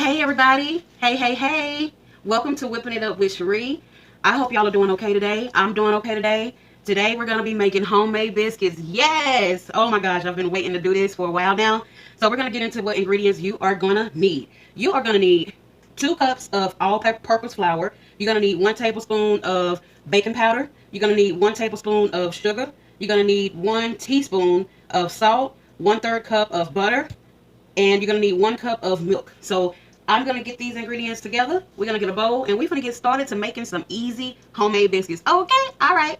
Hey everybody. Hey. Welcome to Whipping It Up with Cherie. I hope y'all are doing okay today. I'm doing okay today. Today we're going to be making homemade biscuits. Yes! Oh my gosh, I've been waiting to do this for a while now. So we're going to get into what ingredients you are going to need. You are going to need 2 cups of all-purpose flour. You're going to need 1 tablespoon of baking powder. You're going to need 1 tablespoon of sugar. You're going to need 1 teaspoon of salt, 1/3 cup of butter, and you're going to need 1 cup of milk. So I'm going to get these ingredients together. We're going to get a bowl, and we're going to get started to making some easy homemade biscuits. Okay, all right.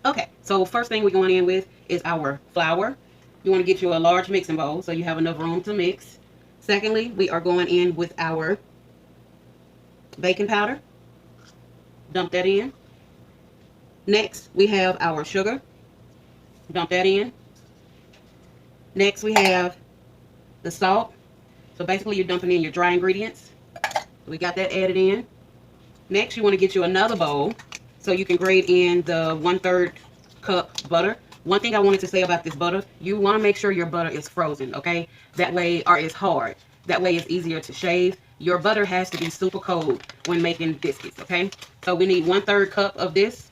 Okay, so first thing we're going in with is our flour. You want to get you a large mixing bowl so you have enough room to mix. Secondly, we are going in with our baking powder. Dump that in. Next, we have our sugar. Dump that in. Next, we have the salt. So basically you're dumping in your dry ingredients. We got that added in. Next, you want to get you another bowl so you can grate in the 1/3 cup butter. One thing I wanted to say about this butter, you want to make sure your butter is frozen, okay? That way, or it's hard. That way it's easier to shave. Your butter has to be super cold when making biscuits, okay? So we need 1/3 cup of this,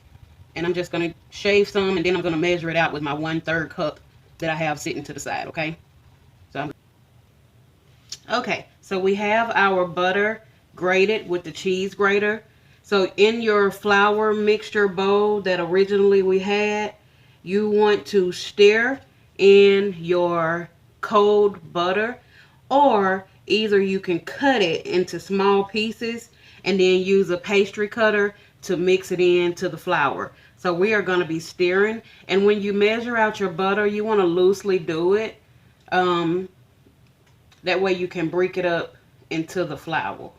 and I'm just going to shave some, and then I'm going to measure it out with my 1/3 cup that I have sitting to the side, okay? Okay, so we have our butter grated with the cheese grater. So in your flour mixture bowl that originally we had, you want to stir in your cold butter, or either you can cut it into small pieces and then use a pastry cutter to mix it into the flour. So we are going to be stirring, and when you measure out your butter, you want to loosely do it. That way you can break it up into the flour.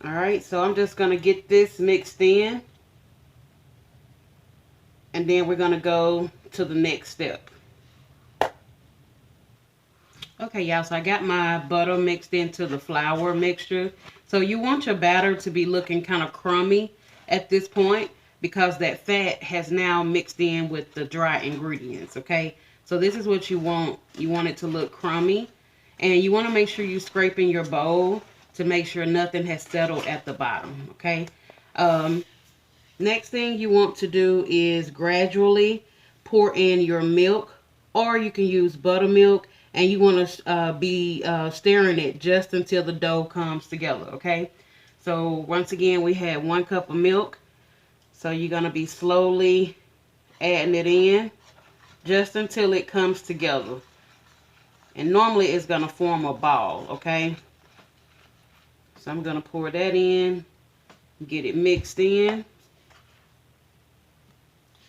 Alright, so I'm just going to get this mixed in. And then we're going to go to the next step. Okay, y'all, so I got my butter mixed into the flour mixture. So you want your batter to be looking kind of crummy at this point, because that fat has now mixed in with the dry ingredients, okay? So this is what you want. You want it to look crummy. And you want to make sure you're scraping your bowl to make sure nothing has settled at the bottom, okay? Next thing you want to do is gradually pour in your milk, or you can use buttermilk, and you want to be stirring it just until the dough comes together, okay? So once again, we had 1 cup of milk. So you're going to be slowly adding it in just until it comes together. And normally it's going to form a ball, okay? So I'm going to pour that in, get it mixed in.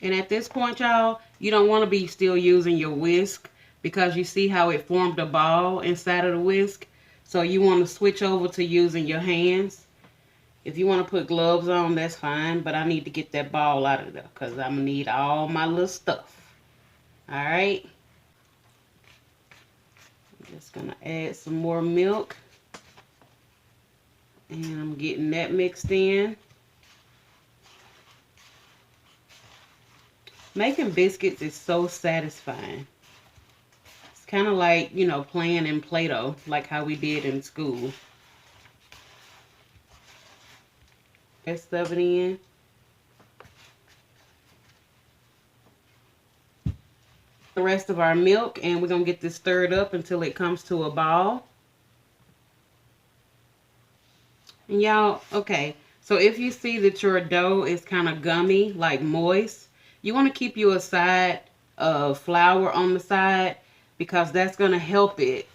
And at this point, y'all, you don't want to be still using your whisk, because you see how it formed a ball inside of the whisk. So you want to switch over to using your hands. If you want to put gloves on, that's fine, but I need to get that ball out of there because I'm going to need all my little stuff. All right. Just gonna add some more milk, and I'm getting that mixed in. Making biscuits is so satisfying. It's kind of like, you know, playing in Play-Doh, like how we did in school. Let's stuff it in. The rest of our milk, and we're gonna get this stirred up until it comes to a ball. And y'all, okay, so if you see that your dough is kind of gummy, like moist, you want to keep you a side of flour on the side, because that's going to help it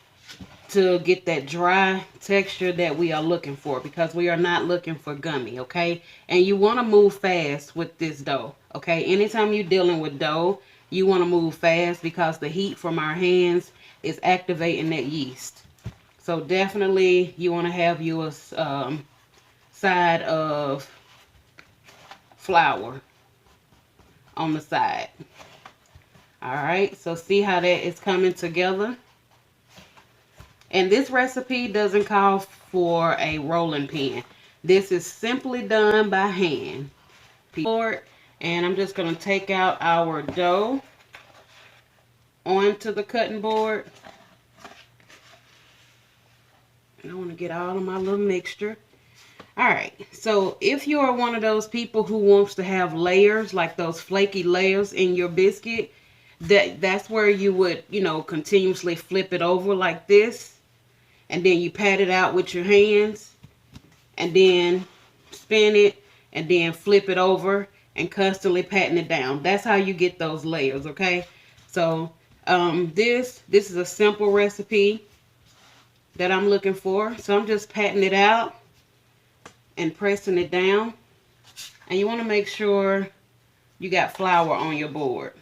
to get that dry texture that we are looking for, because we are not looking for gummy, okay? And you want to move fast with this dough, okay? Anytime you're dealing with dough, you want to move fast, because the heat from our hands is activating that yeast. So definitely you want to have your side of flour on the side. Alright, so see how that is coming together? And this recipe doesn't call for a rolling pin. This is simply done by hand. And I'm just going to take out our dough onto the cutting board. And I want to get all of my little mixture. All right, so if you're one of those people who wants to have layers, like those flaky layers in your biscuit, that's where you would, continuously flip it over like this, and then you pat it out with your hands, and then spin it, and then flip it over, and constantly patting it down. That's how you get those layers, okay? So this is a simple recipe that I'm looking for. So I'm just patting it out and pressing it down. And you want to make sure you got flour on your board.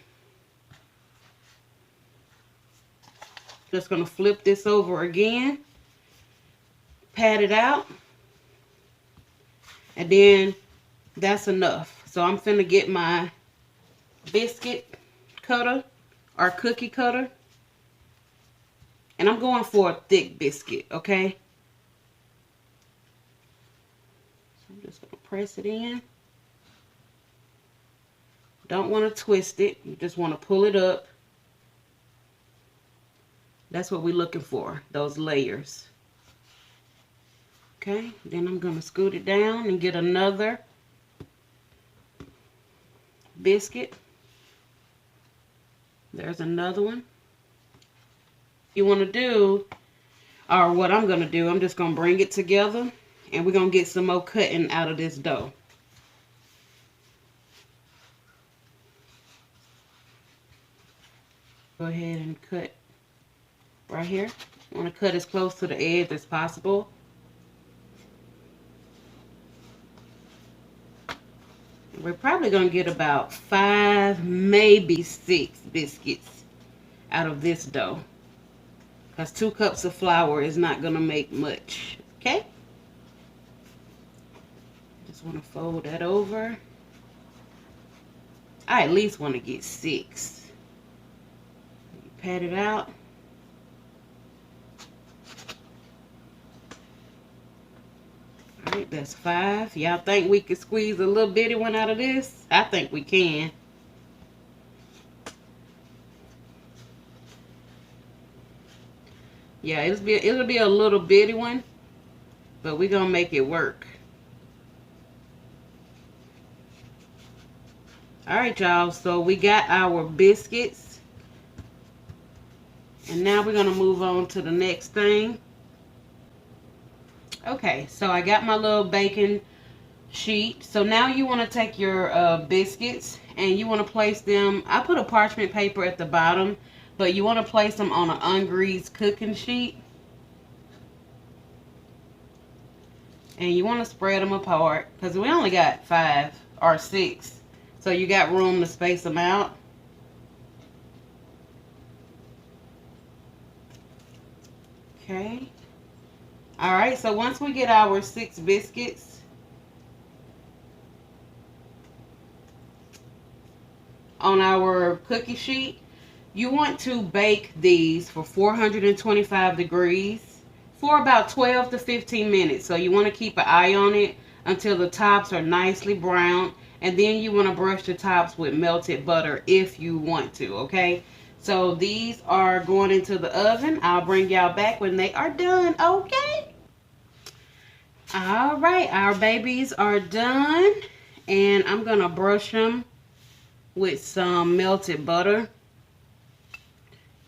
Just going to flip this over again, pat it out, and then that's enough. So I'm finna get my biscuit cutter or cookie cutter, and I'm going for a thick biscuit, okay? So I'm just gonna press it in. Don't want to twist it, you just want to pull it up. That's what we're looking for, those layers. Okay, then I'm gonna scoot it down and get another biscuit. There's another one. You want to do, or what I'm going to do, I'm just going to bring it together and we're going to get some more cutting out of this dough. Go ahead and cut right here. I want to cut as close to the edge as possible. We're probably going to get about 5, maybe 6 biscuits out of this dough, because 2 cups of flour is not going to make much. Okay? Just want to fold that over. I at least want to get 6. Pat it out. Alright, that's 5. Y'all think we could squeeze a little bitty one out of this? I think we can. Yeah, it'll be a little bitty one, but we're gonna make it work. Alright, y'all, so we got our biscuits, and now we're gonna move on to the next thing. Okay, so I got my little baking sheet. So now you want to take your biscuits and you want to place them. I put a parchment paper at the bottom, but you want to place them on an ungreased cooking sheet. And you want to spread them apart because we only got 5 or 6. So you got room to space them out. Okay. Alright, so once we get our 6 biscuits on our cookie sheet, you want to bake these for 425 degrees for about 12 to 15 minutes. So you want to keep an eye on it until the tops are nicely brown, and then you want to brush the tops with melted butter if you want to, okay? So these are going into the oven. I'll bring y'all back when they are done, okay? All right, our babies are done, and I'm going to brush them with some melted butter.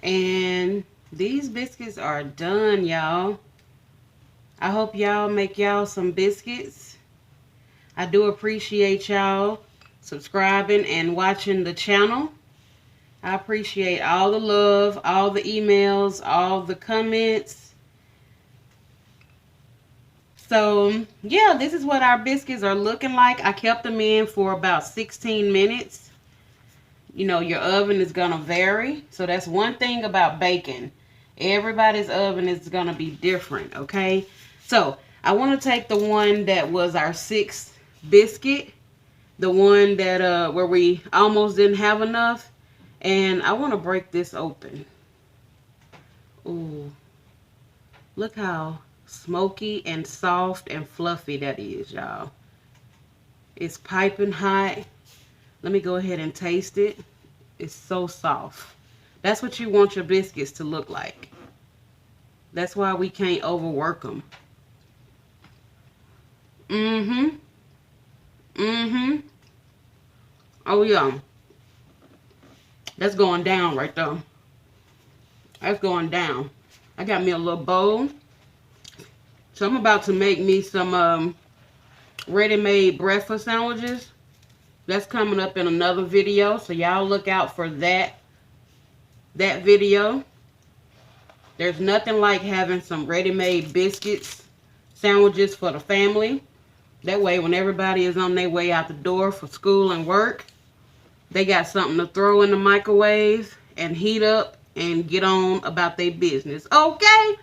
And these biscuits are done, y'all. I hope y'all make y'all some biscuits. I do appreciate y'all subscribing and watching the channel. I appreciate all the love, all the emails, all the comments. So, yeah, this is what our biscuits are looking like. I kept them in for about 16 minutes. You know, your oven is going to vary. So, that's one thing about baking. Everybody's oven is going to be different, okay? So, I want to take the one that was our 6th biscuit. The one that, where we almost didn't have enough. And I want to break this open. Ooh. Look how smoky and soft and fluffy that is, y'all. It's piping hot. Let me go ahead and taste it. It's so soft. That's what you want your biscuits to look like. That's why we can't overwork them. Mm-hmm. Mm-hmm. Oh, yeah. That's going down right there. That's going down. I got me a little bowl. So I'm about to make me some ready-made breakfast sandwiches. That's coming up in another video. So y'all look out for that video. There's nothing like having some ready-made biscuits, sandwiches for the family. That way, when everybody is on their way out the door for school and work, they got something to throw in the microwave and heat up and get on about their business. Okay?